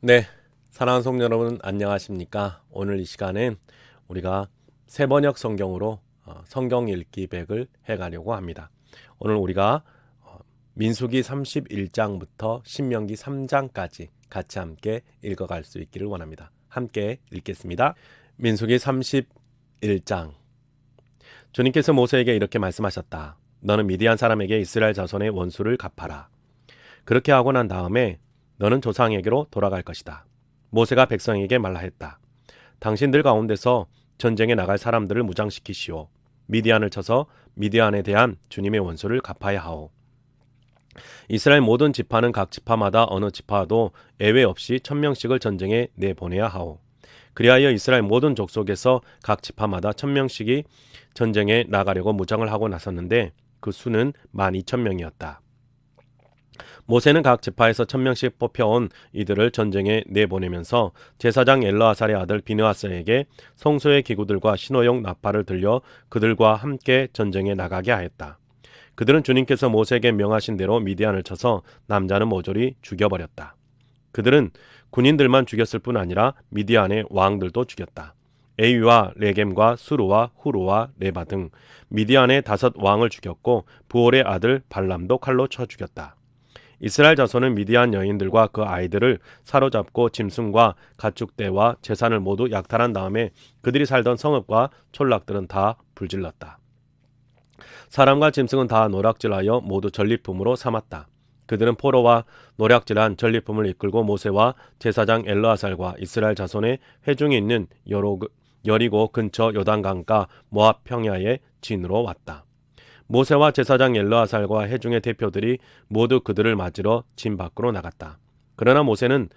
네, 사랑하는 성도 여러분 안녕하십니까? 오늘 이 시간엔 우리가 세번역 성경으로 성경 읽기 백을 해가려고 합니다. 오늘 우리가 민수기 31장부터 신명기 3장까지 같이 함께 읽어갈 수 있기를 원합니다. 함께 읽겠습니다. 민수기 31장. 주님께서 모세에게 이렇게 말씀하셨다. 너는 미디안 사람에게 이스라엘 자손의 원수를 갚아라. 그렇게 하고 난 다음에 너는 조상에게로 돌아갈 것이다. 모세가 백성에게 말라 했다. 당신들 가운데서 전쟁에 나갈 사람들을 무장시키시오. 미디안을 쳐서 미디안에 대한 주님의 원수를 갚아야 하오. 이스라엘 모든 지파는 각 지파마다 어느 지파도 예외 없이 1000명씩을 전쟁에 내보내야 하오. 그리하여 이스라엘 모든 족속에서 각 지파마다 1000명씩이 전쟁에 나가려고 무장을 하고 나섰는데 그 수는 12000명이었다. 모세는 각 지파에서 1000명씩 뽑혀온 이들을 전쟁에 내보내면서 제사장 엘르아살의 아들 비느하스에게 성소의 기구들과 신호용 나팔을 들려 그들과 함께 전쟁에 나가게 하였다. 그들은 주님께서 모세에게 명하신 대로 미디안을 쳐서 남자는 모조리 죽여버렸다. 그들은 군인들만 죽였을 뿐 아니라 미디안의 왕들도 죽였다. 에위와 레겜과 수루와 후루와 레바 등 미디안의 5 왕을 죽였고 부올의 아들 발람도 칼로 쳐 죽였다. 이스라엘 자손은 미디안 여인들과 그 아이들을 사로잡고 짐승과 가축대와 재산을 모두 약탈한 다음에 그들이 살던 성읍과 촌락들은 다 불질렀다. 사람과 짐승은 다 노략질하여 모두 전리품으로 삼았다. 그들은 포로와 노략질한 전리품을 이끌고 모세와 제사장 엘르아살과 이스라엘 자손의 회중에 있는 여리고 근처 요단강가 모압 평야의 진으로 왔다. 모세와 제사장 엘르아살과 회중의 대표들이 모두 그들을 맞으러 진 밖으로 나갔다. 그러나 모세는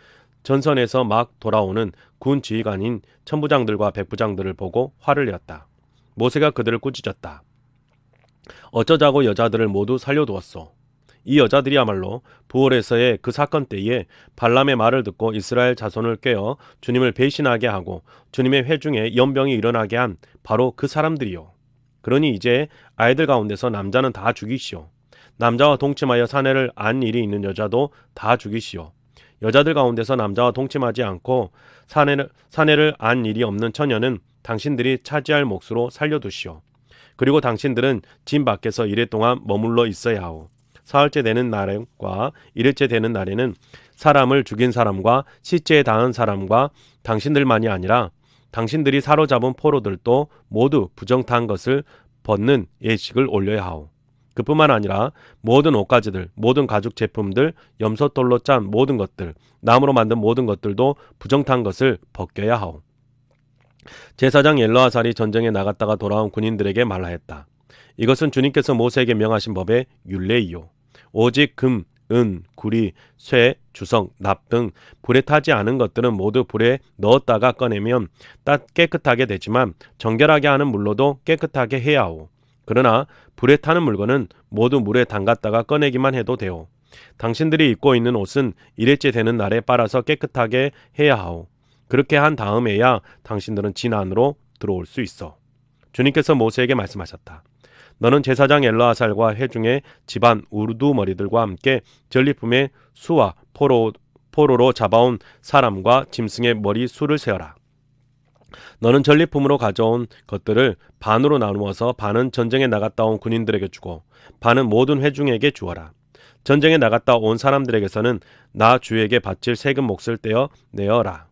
전선에서 막 돌아오는 군 지휘관인 천부장들과 백부장들을 보고 화를 내었다. 모세가 그들을 꾸짖었다. 어쩌자고 여자들을 모두 살려두었소. 이 여자들이야말로 부올에서의 그 사건 때에 발람의 말을 듣고 이스라엘 자손을 꾀어 주님을 배신하게 하고 주님의 회중에 연병이 일어나게 한 바로 그 사람들이요. 그러니 이제 아이들 가운데서 남자는 다 죽이시오. 남자와 동침하여 사내를 안 일이 있는 여자도 다 죽이시오. 여자들 가운데서 남자와 동침하지 않고 사내를 안 일이 없는 처녀는 당신들이 차지할 몫으로 살려두시오. 그리고 당신들은 진 밖에서 이래 동안 머물러 있어야 하오. 사흘째 되는 날과 이틀째 되는 날에는 사람을 죽인 사람과 시체에 닿은 사람과 당신들만이 아니라 당신들이 사로잡은 포로들도 모두 부정탄 것을 벗는 예식을 올려야 하오. 그뿐만 아니라 모든 옷가지들, 모든 가죽 제품들, 염소돌로 짠 모든 것들, 나무로 만든 모든 것들도 부정탄 것을 벗겨야 하오. 제사장 엘르아살이 전쟁에 나갔다가 돌아온 군인들에게 말하였다. 이것은 주님께서 모세에게 명하신 법의 율례이요. 오직 금, 은, 구리, 쇠, 주석, 납 등 불에 타지 않은 것들은 모두 불에 넣었다가 꺼내면 깨끗하게 되지만 정결하게 하는 물로도 깨끗하게 해야 하오. 그러나 불에 타는 물건은 모두 물에 담갔다가 꺼내기만 해도 되오. 당신들이 입고 있는 옷은 일회째 되는 날에 빨아서 깨끗하게 해야 하오. 그렇게 한 다음에야 당신들은 진 안으로 들어올 수 있어. 주님께서 모세에게 말씀하셨다. 너는 제사장 엘르아살과 회중의 집안 우두머리들과 함께 전리품의 수와 포로로 잡아온 사람과 짐승의 머리 수를 세어라. 너는 전리품으로 가져온 것들을 반으로 나누어서 반은 전쟁에 나갔다 온 군인들에게 주고 반은 모든 회중에게 주어라. 전쟁에 나갔다 온 사람들에게서는 나 주에게 바칠 세금 몫을 떼어 내어라.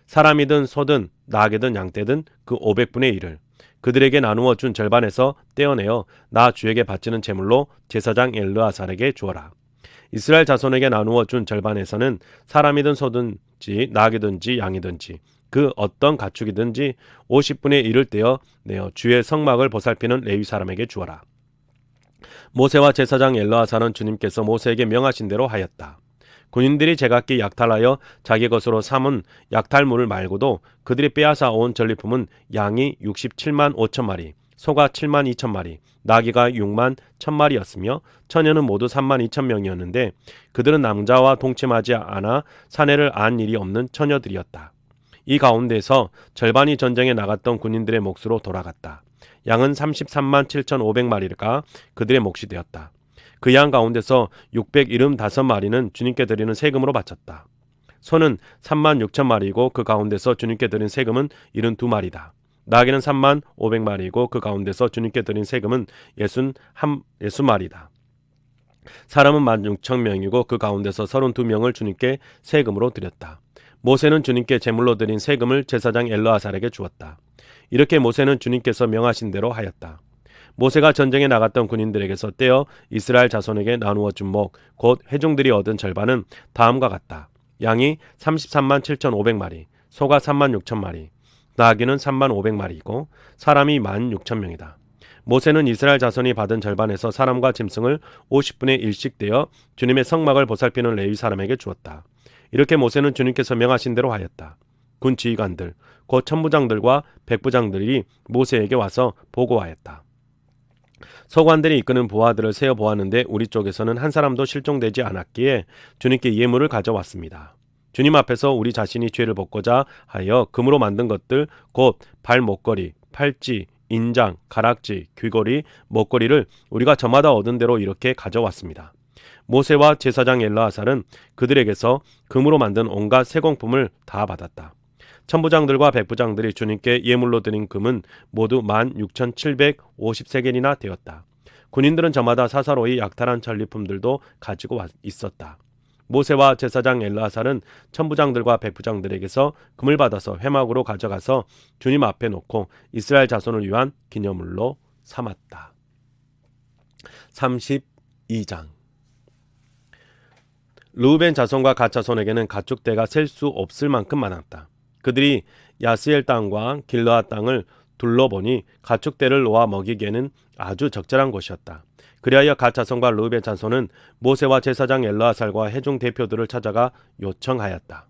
사람이든 소든 낙이든 양떼든 그 500분의 1을 그들에게 나누어 준 절반에서 떼어내어 나 주에게 바치는 제물로 제사장 엘르아살에게 주어라. 이스라엘 자손에게 나누어 준 절반에서는 사람이든 소든지 낙이든지 양이든지 그 어떤 가축이든지 50분의 1을 떼어 내어 주의 성막을 보살피는 레위 사람에게 주어라. 모세와 제사장 엘르아살은 주님께서 모세에게 명하신 대로 하였다. 군인들이 제각기 약탈하여 자기 것으로 삼은 약탈물을 말고도 그들이 빼앗아 온 전리품은 양이 67만 5천 마리, 소가 7만 2천 마리, 나귀가 6만 1천 마리였으며 처녀는 모두 3만 2천 명이었는데 그들은 남자와 동침하지 않아 사내를 안 일이 없는 처녀들이었다. 이 가운데서 절반이 전쟁에 나갔던 군인들의 몫으로 돌아갔다. 양은 33만 7,500마리가 그들의 몫이 되었다. 그 양 가운데서 675마리는 주님께 드리는 세금으로 바쳤다. 소는 3만 6천 마리이고 그 가운데서 주님께 드린 세금은 72마리다. 나귀는 3만 500마리이고 그 가운데서 주님께 드린 세금은 60마리다. 사람은 16,000명이고 그 가운데서 32명을 주님께 세금으로 드렸다. 모세는 주님께 제물로 드린 세금을 제사장 엘르아살에게 주었다. 이렇게 모세는 주님께서 명하신 대로 하였다. 모세가 전쟁에 나갔던 군인들에게서 떼어 이스라엘 자손에게 나누어 준 목, 곧 회중들이 얻은 절반은 다음과 같다. 양이 33만 7,500마리, 소가 3만 6천 마리, 나귀는 3만 500마리이고 사람이 16,000명이다. 모세는 이스라엘 자손이 받은 절반에서 사람과 짐승을 50분의 1씩 떼어 주님의 성막을 보살피는 레위 사람에게 주었다. 이렇게 모세는 주님께서 명하신 대로 하였다. 군 지휘관들, 곧 천부장들과 백부장들이 모세에게 와서 보고하였다. 서관들이 이끄는 부하들을 세어 보았는데 우리 쪽에서는 한 사람도 실종되지 않았기에 주님께 예물을 가져왔습니다. 주님 앞에서 우리 자신이 죄를 벗고자 하여 금으로 만든 것들, 곧 발목걸이, 팔찌, 인장, 가락지, 귀걸이, 목걸이를 우리가 저마다 얻은 대로 이렇게 가져왔습니다. 모세와 제사장 엘르아살은 그들에게서 금으로 만든 온갖 세공품을 다 받았다. 천부장들과 백부장들이 주님께 예물로 드린 금은 모두 16,750세겔이나 되었다. 군인들은 저마다 사사로이 약탈한 전리품들도 가지고 있었다. 모세와 제사장 엘르아살은 천부장들과 백부장들에게서 금을 받아서 회막으로 가져가서 주님 앞에 놓고 이스라엘 자손을 위한 기념물로 삼았다. 32장. 르우벤 자손과 갓 자손에게는 가축대가 셀 수 없을 만큼 많았다. 그들이 야스엘 땅과 길르앗 땅을 둘러보니 가축대를 놓아 먹이기에는 아주 적절한 곳이었다. 그리하여 갓 자손과 르우벤 자손은 모세와 제사장 엘르아살과 회중 대표들을 찾아가 요청하였다.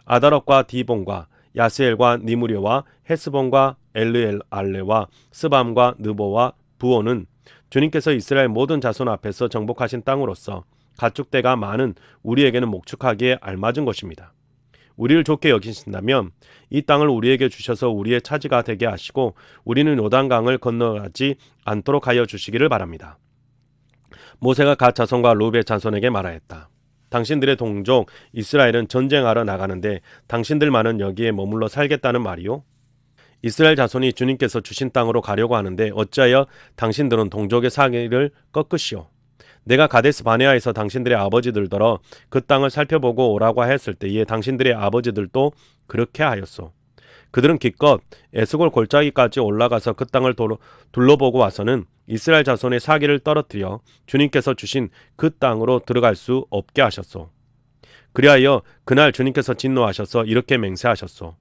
아다롯과 디본과 야스엘과 니무리와 헤스본과 엘르알레와 스밤과 느보와 부오는 주님께서 이스라엘 모든 자손 앞에서 정복하신 땅으로서 가축대가 많은 우리에게는 목축하기에 알맞은 것입니다. 우리를 좋게 여기신다면 이 땅을 우리에게 주셔서 우리의 차지가 되게 하시고 우리는 요단강을 건너가지 않도록 하여 주시기를 바랍니다. 모세가 갓 자손과 르우벤 자손에게 말하였다. 당신들의 동족 이스라엘은 전쟁하러 나가는데 당신들만은 여기에 머물러 살겠다는 말이요? 이스라엘 자손이 주님께서 주신 땅으로 가려고 하는데 어찌하여 당신들은 동족의 사기를 꺾으시오? 내가 가데스 바네아에서 당신들의 아버지들더러 그 땅을 살펴보고 오라고 하였을 때에 당신들의 아버지들도 그렇게 하였소. 그들은 기껏 에스골 골짜기까지 올라가서 그 땅을 둘러보고 와서는 이스라엘 자손의 사기를 떨어뜨려 주님께서 주신 그 땅으로 들어갈 수 없게 하셨소. 그리하여 그날 주님께서 진노하셔서 이렇게 맹세하셨소.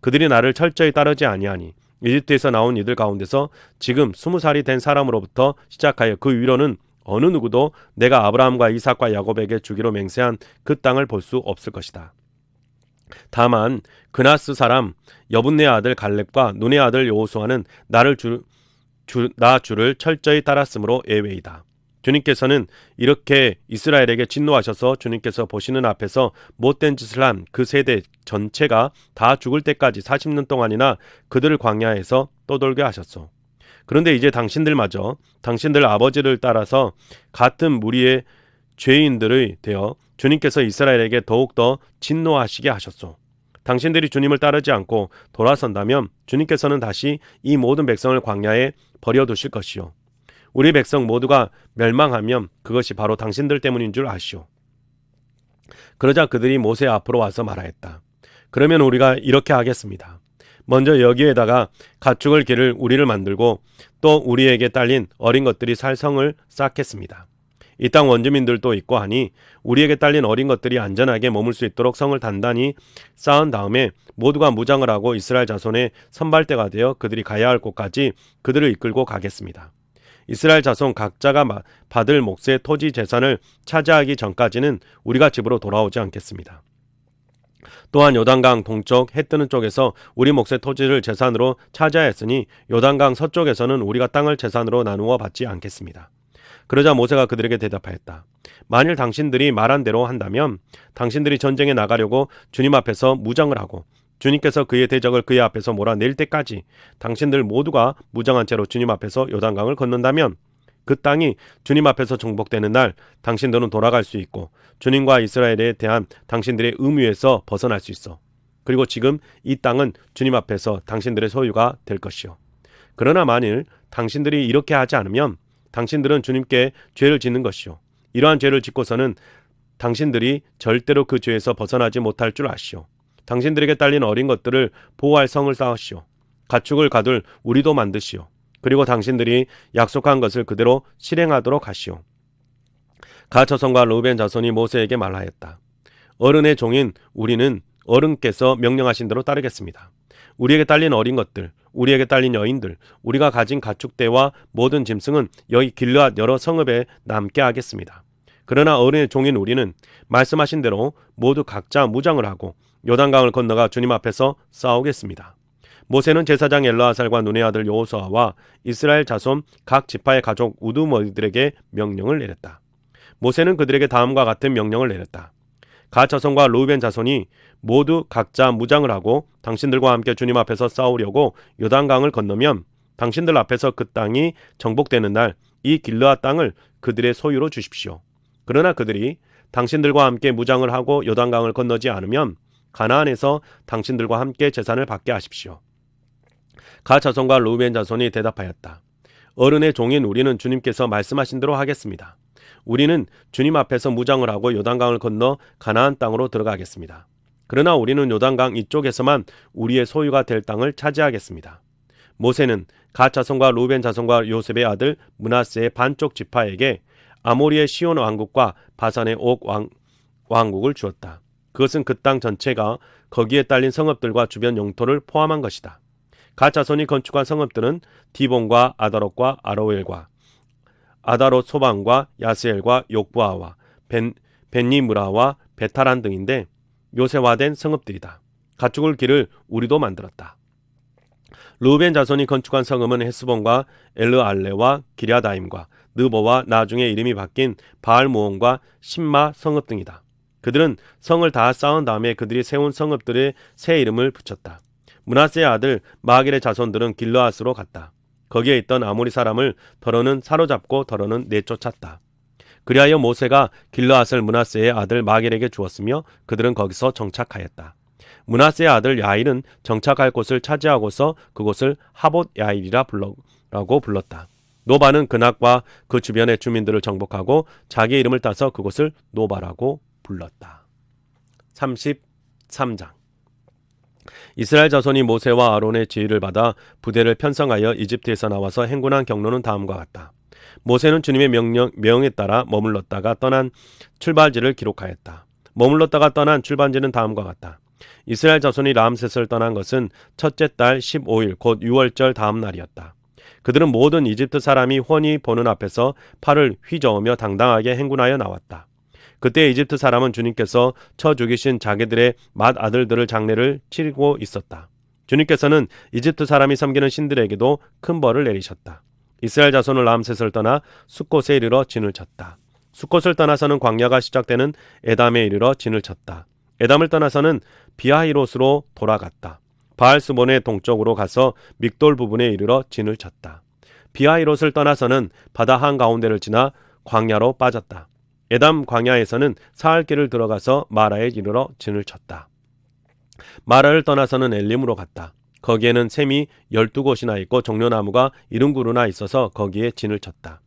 그들이 나를 철저히 따르지 아니하니 이집트에서 나온 이들 가운데서 지금 20살이 된 사람으로부터 시작하여 그 위로는 어느 누구도 내가 아브라함과 이삭과 야곱에게 주기로 맹세한 그 땅을 볼 수 없을 것이다. 다만 그나스 사람 여분네 아들 갈렙과 눈의 아들 여호수아는 나 주를 철저히 따랐으므로 예외이다. 주님께서는 이렇게 이스라엘에게 진노하셔서 주님께서 보시는 앞에서 못된 짓을 한 그 세대 전체가 다 죽을 때까지 40년 동안이나 그들을 광야에서 떠돌게 하셨소. 그런데 이제 당신들마저 당신들 아버지를 따라서 같은 무리의 죄인들이 되어 주님께서 이스라엘에게 더욱더 진노하시게 하셨소. 당신들이 주님을 따르지 않고 돌아선다면 주님께서는 다시 이 모든 백성을 광야에 버려두실 것이요. 우리 백성 모두가 멸망하면 그것이 바로 당신들 때문인 줄 아시오. 그러자 그들이 모세 앞으로 와서 말하였다. 그러면 우리가 이렇게 하겠습니다. 먼저 여기에다가 가축을 기를 우리를 만들고 또 우리에게 딸린 어린 것들이 살 성을 쌓겠습니다. 이 땅 원주민들도 있고 하니 우리에게 딸린 어린 것들이 안전하게 머물 수 있도록 성을 단단히 쌓은 다음에 모두가 무장을 하고 이스라엘 자손의 선발대가 되어 그들이 가야 할 곳까지 그들을 이끌고 가겠습니다. 이스라엘 자손 각자가 받을 몫의 토지 재산을 차지하기 전까지는 우리가 집으로 돌아오지 않겠습니다. 또한 요단강 동쪽 해 뜨는 쪽에서 우리 몫의 토지를 재산으로 차지하였으니 요단강 서쪽에서는 우리가 땅을 재산으로 나누어 받지 않겠습니다. 그러자 모세가 그들에게 대답하였다. 만일 당신들이 말한 대로 한다면 당신들이 전쟁에 나가려고 주님 앞에서 무장을 하고 주님께서 그의 대적을 그의 앞에서 몰아낼 때까지 당신들 모두가 무장한 채로 주님 앞에서 요단강을 건넌다면 그 땅이 주님 앞에서 정복되는 날 당신들은 돌아갈 수 있고 주님과 이스라엘에 대한 당신들의 의무에서 벗어날 수 있어. 그리고 지금 이 땅은 주님 앞에서 당신들의 소유가 될 것이요. 그러나 만일 당신들이 이렇게 하지 않으면 당신들은 주님께 죄를 짓는 것이요. 이러한 죄를 짓고서는 당신들이 절대로 그 죄에서 벗어나지 못할 줄 아시오. 당신들에게 딸린 어린 것들을 보호할 성을 쌓으시오. 가축을 가둘 우리도 만드시오. 그리고 당신들이 약속한 것을 그대로 실행하도록 하시오. 갓 자손과 르우벤 자손이 모세에게 말하였다. 어른의 종인 우리는 어른께서 명령하신 대로 따르겠습니다. 우리에게 딸린 어린 것들, 우리에게 딸린 여인들, 우리가 가진 가축대와 모든 짐승은 여기 길르앗 여러 성읍에 남게 하겠습니다. 그러나 어른의 종인 우리는 말씀하신 대로 모두 각자 무장을 하고 요단강을 건너가 주님 앞에서 싸우겠습니다. 모세는 제사장 엘르아살과 눈의 아들 여호수아와 이스라엘 자손 각 지파의 가족 우두머리들에게 명령을 내렸다. 모세는 그들에게 다음과 같은 명령을 내렸다. 갓 자손과 르우벤 자손이 모두 각자 무장을 하고 당신들과 함께 주님 앞에서 싸우려고 요단강을 건너면 당신들 앞에서 그 땅이 정복되는 날 이 길르앗 땅을 그들의 소유로 주십시오. 그러나 그들이 당신들과 함께 무장을 하고 요단강을 건너지 않으면 가나안에서 당신들과 함께 재산을 받게 하십시오. 갓 자손과 르우벤 자손이 대답하였다. 어른의 종인 우리는 주님께서 말씀하신 대로 하겠습니다. 우리는 주님 앞에서 무장을 하고 요단강을 건너 가나안 땅으로 들어가겠습니다. 그러나 우리는 요단강 이쪽에서만 우리의 소유가 될 땅을 차지하겠습니다. 모세는 갓 자손과 르우벤 자손과 요셉의 아들 므낫세의 반쪽 지파에게 아모리의 시온 왕국과 바산의 옥 왕국을 주었다. 그것은 그 땅 전체가 거기에 딸린 성읍들과 주변 영토를 포함한 것이다. 갓 자손이 건축한 성읍들은 디본과 아다롯과 아로엘과 아다롯 소방과 야스엘과 욕부아와 벤니므라와 베타란 등인데 요새화된 성읍들이다. 가축을 기를 우리도 만들었다. 르우벤 자손이 건축한 성읍은 헤스본과 엘르알레와 기랴다임과 느보와 나중에 이름이 바뀐 바알무온과 신마 성읍 등이다. 그들은 성을 다 쌓은 다음에 그들이 세운 성읍들의 새 이름을 붙였다. 므낫세의 아들 마길의 자손들은 길르앗으로 갔다. 거기에 있던 아모리 사람을 더러는 사로잡고 더러는 내쫓았다. 그리하여 모세가 길르앗을 므낫세의 아들 마길에게 주었으며 그들은 거기서 정착하였다. 므낫세의 아들 야일은 정착할 곳을 차지하고서 그곳을 하봇 야일이라고 불렀다. 노바는 그낙과 그 주변의 주민들을 정복하고 자기 이름을 따서 그곳을 노바라고 불렀다. 33장 이스라엘 자손이 모세와 아론의 지휘를 받아 부대를 편성하여 이집트에서 나와서 행군한 경로는 다음과 같다. 모세는 주님의 명에 따라 머물렀다가 떠난 출발지를 기록하였다. 머물렀다가 떠난 출발지는 다음과 같다. 이스라엘 자손이 람셋을 떠난 것은 첫째 달 15일 곧 6월절 다음 날이었다. 그들은 모든 이집트 사람이 훤히 보는 앞에서 팔을 휘저으며 당당하게 행군하여 나왔다. 그때 이집트 사람은 주님께서 쳐 죽이신 자기들의 맏아들들을 장례를 치르고 있었다. 주님께서는 이집트 사람이 섬기는 신들에게도 큰 벌을 내리셨다. 이스라엘 자손을 람셋을 떠나 숫곳에 이르러 진을 쳤다. 숫곳을 떠나서는 광야가 시작되는 에담에 이르러 진을 쳤다. 에담을 떠나서는 비하히롯으로 돌아갔다. 바알스본의 동쪽으로 가서 믹돌 부분에 이르러 진을 쳤다. 비하히롯을 떠나서는 바다 한가운데를 지나 광야로 빠졌다. 에담 광야에서는 사흘길을 들어가서 마라에 이르러 진을 쳤다. 마라를 떠나서는 엘림으로 갔다. 거기에는 샘이 12곳이나 있고 종려나무가 70그루나 있어서 거기에 진을 쳤다.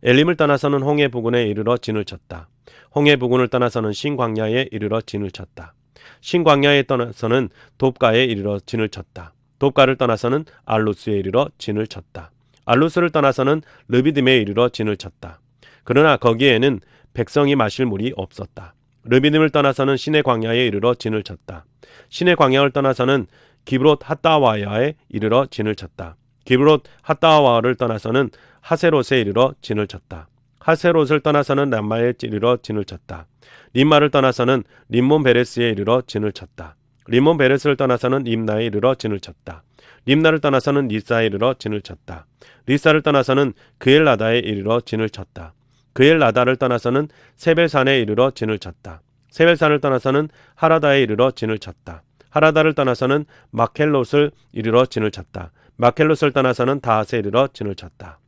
엘림을 떠나서는 홍해 부근에 이르러 진을 쳤다. 홍해 부근을 떠나서는 신광야에 이르러 진을 쳤다. 신광야에 떠나서는 돕가에 이르러 진을 쳤다. 돕가를 떠나서는 알루스에 이르러 진을 쳤다. 알루스를 떠나서는 르비딤에 이르러 진을 쳤다. 그러나 거기에는 백성이 마실 물이 없었다. 르비딤을 떠나서는 시내 광야에 이르러 진을 쳤다. 시내 광야를 떠나서는 기브롯 핫다와야에 이르러 진을 쳤다. 기브롯 핫다와를 떠나서는 하세롯에 이르러 진을 쳤다. 하세롯을 떠나서는 람마에 이르러 진을 쳤다. 림마를 떠나서는 림몬 베레스에 이르러 진을 쳤다. 림몬 베레스를 떠나서는 림나에 이르러 진을 쳤다. 림나를 떠나서는 리사에 이르러 진을 쳤다. 리사를 떠나서는 그엘라다에 이르러 진을 쳤다. 그엘라다를 떠나서는 세벨산에 이르러 진을 쳤다. 세벨산을 떠나서는 하라다에 이르러 진을 쳤다. 하라다를 떠나서는 마켈롯을 이르러 진을 쳤다. 마켈롯을 떠나서는 다핫에 이르러 진을 쳤다.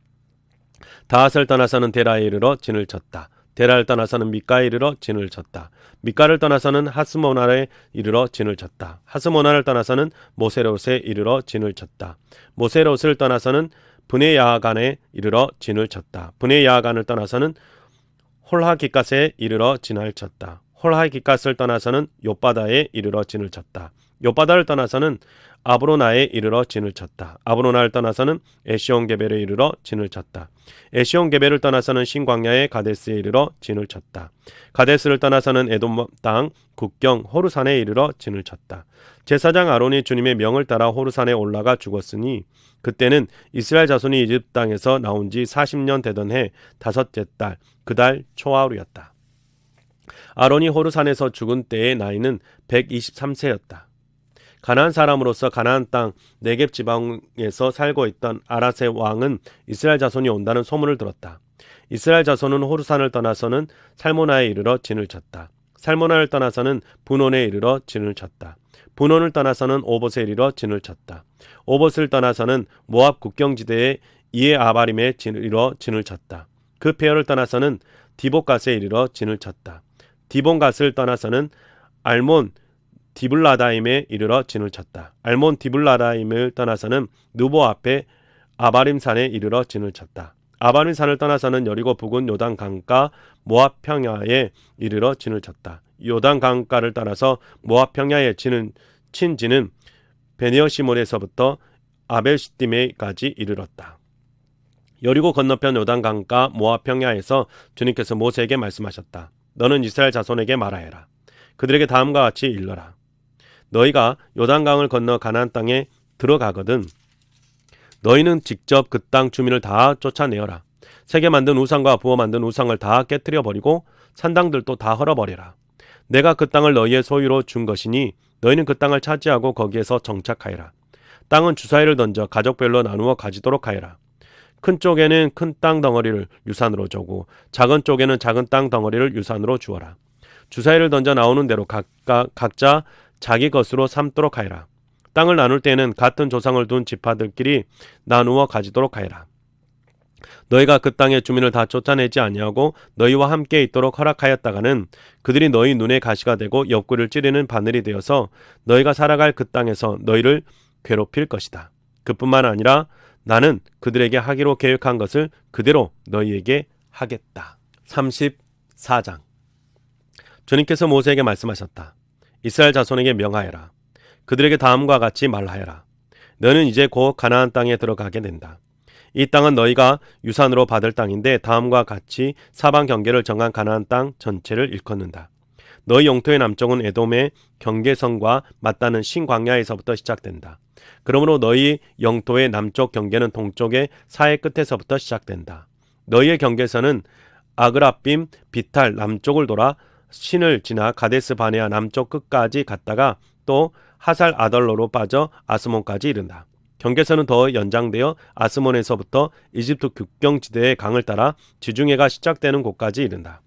다핫을 떠나서는 데라에 이르러 진을 쳤다. 데라를 떠나서는 미가에 이르러 진을 쳤다. 미가를 떠나서는 하스모나에 이르러 진을 쳤다. 하스모나를 떠나서는 모세롯에 이르러 진을 쳤다. 모세롯을 떠나서는 브네야간에 이르러 진을 쳤다. 브네야간을 떠나서는 홀하기갓에 이르러 진을 쳤다. 홀하기갓을 떠나서는 욥바다에 이르러 진을 쳤다. 욥바다를 떠나서는 아브로나에 이르러 진을 쳤다. 아브로나를 떠나서는 에시온게벨에 이르러 진을 쳤다. 에시온게벨을 떠나서는 신광야의 가데스에 이르러 진을 쳤다. 가데스를 떠나서는 에돔 땅 국경 호르산에 이르러 진을 쳤다. 제사장 아론이 주님의 명을 따라 호르산에 올라가 죽었으니 그때는 이스라엘 자손이 이집트 땅에서 나온 지 40년 되던 해 다섯째 달 그 달 초하루였다. 아론이 호르산에서 죽은 때의 나이는 123세였다. 가나안 사람으로서 가나안 땅 네겝 지방에서 살고 있던 아랏의 왕은 이스라엘 자손이 온다는 소문을 들었다. 이스라엘 자손은 호르산을 떠나서는 살모나에 이르러 진을 쳤다. 살모나를 떠나서는 분온에 이르러 진을 쳤다. 분온을 떠나서는 오봇에 이르러 진을 쳤다. 오봇을 떠나서는 모압 국경지대의 이에 아바림에 이르러 진을 쳤다. 그 폐허를 떠나서는 디봇갓에 이르러 진을 쳤다. 디본갓을 떠나서는 알몬 디블라다임에 이르러 진을 쳤다. 알몬 디블라다임을 떠나서는 누보 앞에 아바림산에 이르러 진을 쳤다. 아바림산을 떠나서는 여리고 부근 요단 강가 모압 평야에 이르러 진을 쳤다. 요단 강가를 따라서 모압 평야에 친 진은 베네어시몬에서부터 아벨시딤에까지 이르렀다. 여리고 건너편 요단 강가 모압 평야에서 주님께서 모세에게 말씀하셨다. 너는 이스라엘 자손에게 말하여라. 그들에게 다음과 같이 일러라. 너희가 요단강을 건너 가나안 땅에 들어가거든 너희는 직접 그 땅 주민을 다 쫓아내어라. 새게 만든 우상과 부어 만든 우상을 다 깨뜨려 버리고 산당들도 다 헐어버려라. 내가 그 땅을 너희의 소유로 준 것이니 너희는 그 땅을 차지하고 거기에서 정착하여라. 땅은 주사위를 던져 가족별로 나누어 가지도록 하여라. 큰 쪽에는 큰 땅 덩어리를 유산으로 주고 작은 쪽에는 작은 땅 덩어리를 유산으로 주어라. 주사위를 던져 나오는 대로 각자 자기 것으로 삼도록 하여라. 땅을 나눌 때에는 같은 조상을 둔 지파들끼리 나누어 가지도록 하여라. 너희가 그 땅의 주민을 다 쫓아내지 아니하고 너희와 함께 있도록 허락하였다가는 그들이 너희 눈에 가시가 되고 옆구리를 찌르는 바늘이 되어서 너희가 살아갈 그 땅에서 너희를 괴롭힐 것이다. 그뿐만 아니라 나는 그들에게 하기로 계획한 것을 그대로 너희에게 하겠다. 34장 주님께서 모세에게 말씀하셨다. 이스라엘 자손에게 명하여라. 그들에게 다음과 같이 말하여라. 너는 이제 곧 가나안 땅에 들어가게 된다. 이 땅은 너희가 유산으로 받을 땅인데 다음과 같이 사방 경계를 정한 가나안 땅 전체를 일컫는다. 너희 영토의 남쪽은 에돔의 경계선과 맞닿는 신광야에서부터 시작된다. 그러므로 너희 영토의 남쪽 경계는 동쪽의 사해 끝에서부터 시작된다. 너희의 경계선은 아그라빔 비탈 남쪽을 돌아 신을 지나 가데스 바네아 남쪽 끝까지 갔다가 또 하살 아달로로 빠져 아스몬까지 이른다. 경계선은 더 연장되어 아스몬에서부터 이집트 국경지대의 강을 따라 지중해가 시작되는 곳까지 이른다.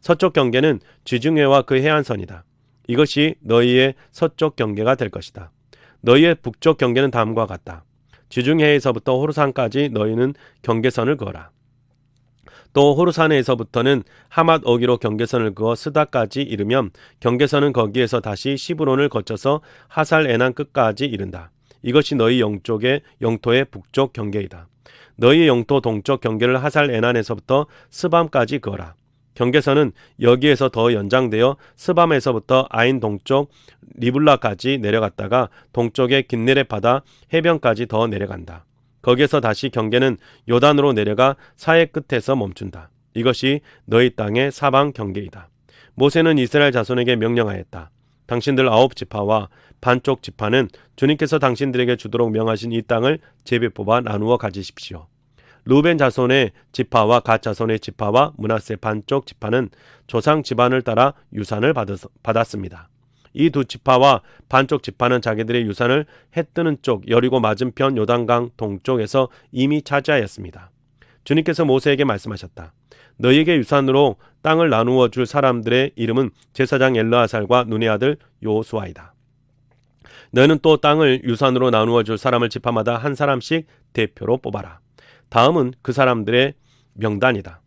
서쪽 경계는 지중해와 그 해안선이다. 이것이 너희의 서쪽 경계가 될 것이다. 너희의 북쪽 경계는 다음과 같다. 지중해에서부터 호르산까지 너희는 경계선을 그어라. 또 호르산에서부터는 하맛 어기로 경계선을 그어 스다까지 이르면 경계선은 거기에서 다시 시브론을 거쳐서 하살 에난 끝까지 이른다. 이것이 너희 영토의 북쪽 경계이다. 너희의 영토 동쪽 경계를 하살 에난에서부터 스밤까지 그어라. 경계선은 여기에서 더 연장되어 스밤에서부터 아인 동쪽 리블라까지 내려갔다가 동쪽의 긴네렛 바다 해변까지 더 내려간다. 거기에서 다시 경계는 요단으로 내려가 사해 끝에서 멈춘다. 이것이 너희 땅의 사방 경계이다. 모세는 이스라엘 자손에게 명령하였다. 당신들 9지파와 반쪽 지파는 주님께서 당신들에게 주도록 명하신 이 땅을 제비 뽑아 나누어 가지십시오. 루벤 자손의 지파와 갓 자손의 지파와 므낫세 반쪽 지파는 조상 집안을 따라 유산을 받았습니다. 이 두 지파와 반쪽 지파는 자기들의 유산을 해 뜨는 쪽 여리고 맞은편 요단강 동쪽에서 이미 차지하였습니다. 주님께서 모세에게 말씀하셨다. 너희에게 유산으로 땅을 나누어 줄 사람들의 이름은 제사장 엘르아살과 눈의 아들 요수아이다. 너희는 또 땅을 유산으로 나누어 줄 사람을 지파마다 한 사람씩 대표로 뽑아라. 다음은 그 사람들의 명단이다.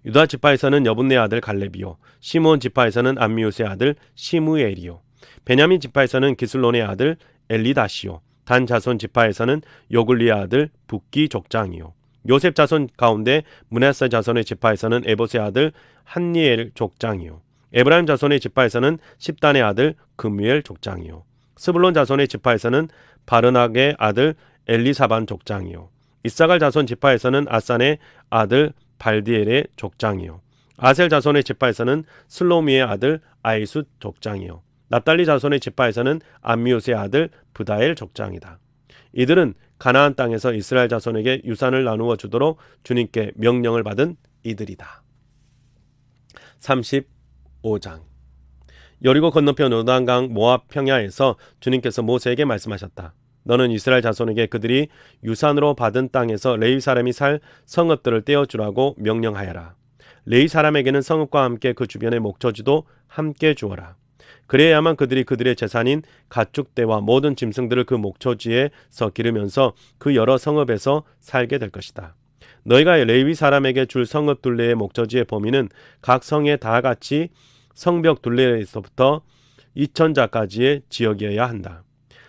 유다 지파에서는 여분네 아들 갈렙이요, 시므온 지파에서는 암미우스의 아들 시므엘이요, 베냐민 지파에서는 기슬론의 아들 엘리다시요, 단 자손 지파에서는 요글리의 아들 붓기 족장이요, 요셉 자손 가운데 므낫세 자손의 지파에서는 에봇의 아들 한니엘 족장이요, 에브라임 자손의 지파에서는 십단의 아들 금무엘 족장이요, 스불론 자손의 지파에서는 바르낙의 아들 엘리사반 족장이요, 이사갈 자손 지파에서는 아산의 아들 발디엘의 족장이요, 아셀 자손의 지파에서는 슬로미의 아들 아이숫 족장이요, 납달리 자손의 지파에서는 암미우스의 아들 브다엘 족장이다. 이들은 가나안 땅에서 이스라엘 자손에게 유산을 나누어 주도록 주님께 명령을 받은 이들이다. 35장. 여리고 건너편 요단강 모압 평야에서 주님께서 모세에게 말씀하셨다. 너는 이스라엘 자손에게 그들이 유산으로 받은 땅에서 레위 사람이 살 성읍들을 떼어주라고 명령하여라. 레위 사람에게는 성읍과 함께 그 주변의 목초지도 함께 주어라. 그래야만 그들이 그들의 재산인 가축대와 모든 짐승들을 그 목초지에서 기르면서 그 여러 성읍에서 살게 될 것이다. 너희가 레위 사람에게 줄 성읍 둘레의 목초지의 범위는 각 성에 다 같이 성벽 둘레에서부터 2000자까지의 지역이어야 한다.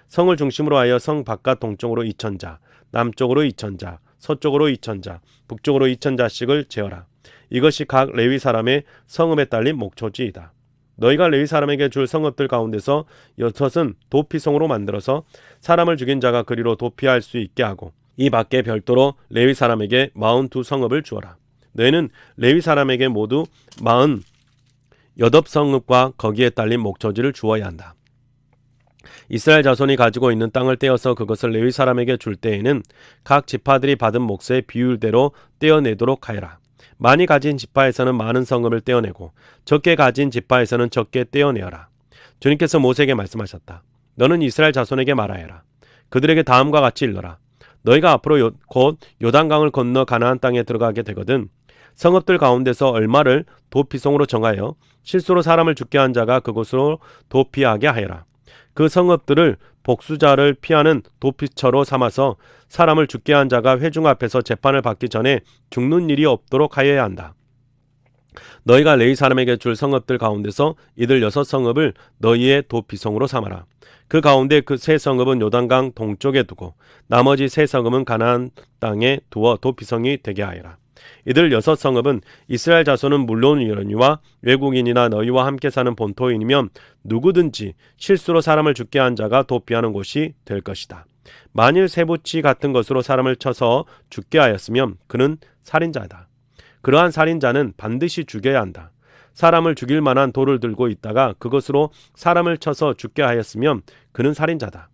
성을 중심으로 하여 성 바깥 동쪽으로 2000자, 남쪽으로 2000자, 서쪽으로 2000자, 북쪽으로 2000자씩을 재어라. 이것이 각 레위 사람의 성읍에 딸린 목초지이다. 너희가 레위 사람에게 줄 성읍들 가운데서 6은 도피성으로 만들어서 사람을 죽인 자가 그리로 도피할 수 있게 하고, 이 밖에 별도로 레위 사람에게 42성읍을 주어라. 너희는 레위 사람에게 모두 48성읍과 거기에 딸린 목초지를 주어야 한다. 이스라엘 자손이 가지고 있는 땅을 떼어서 그것을 레위 사람에게 줄 때에는 각 지파들이 받은 몫의 비율대로 떼어내도록 하여라. 많이 가진 지파에서는 많은 성읍을 떼어내고 적게 가진 지파에서는 적게 떼어내어라. 주님께서 모세에게 말씀하셨다. 너는 이스라엘 자손에게 말하여라. 그들에게 다음과 같이 일러라. 너희가 앞으로 곧 요단강을 건너 가나안 땅에 들어가게 되거든 성읍들 가운데서 얼마를 도피성으로 정하여 실수로 사람을 죽게 한 자가 그곳으로 도피하게 하여라. 그 성읍들을 복수자를 피하는 도피처로 삼아서 사람을 죽게 한 자가 회중 앞에서 재판을 받기 전에 죽는 일이 없도록 하여야 한다. 너희가 레위 사람에게 줄 성읍들 가운데서 이들 6성읍을 너희의 도피성으로 삼아라. 그 가운데 그 세 성읍은 요단강 동쪽에 두고 나머지 세 성읍은 가나안 땅에 두어 도피성이 되게 하여라. 이들 6성읍은 이스라엘 자손은 물론이거니와 외국인이나 너희와 함께 사는 본토인이면 누구든지 실수로 사람을 죽게 한 자가 도피하는 곳이 될 것이다. 만일 쇠붙이 같은 것으로 사람을 쳐서 죽게 하였으면 그는 살인자다. 그러한 살인자는 반드시 죽여야 한다. 사람을 죽일 만한 돌을 들고 있다가 그것으로 사람을 쳐서 죽게 하였으면 그는 살인자다.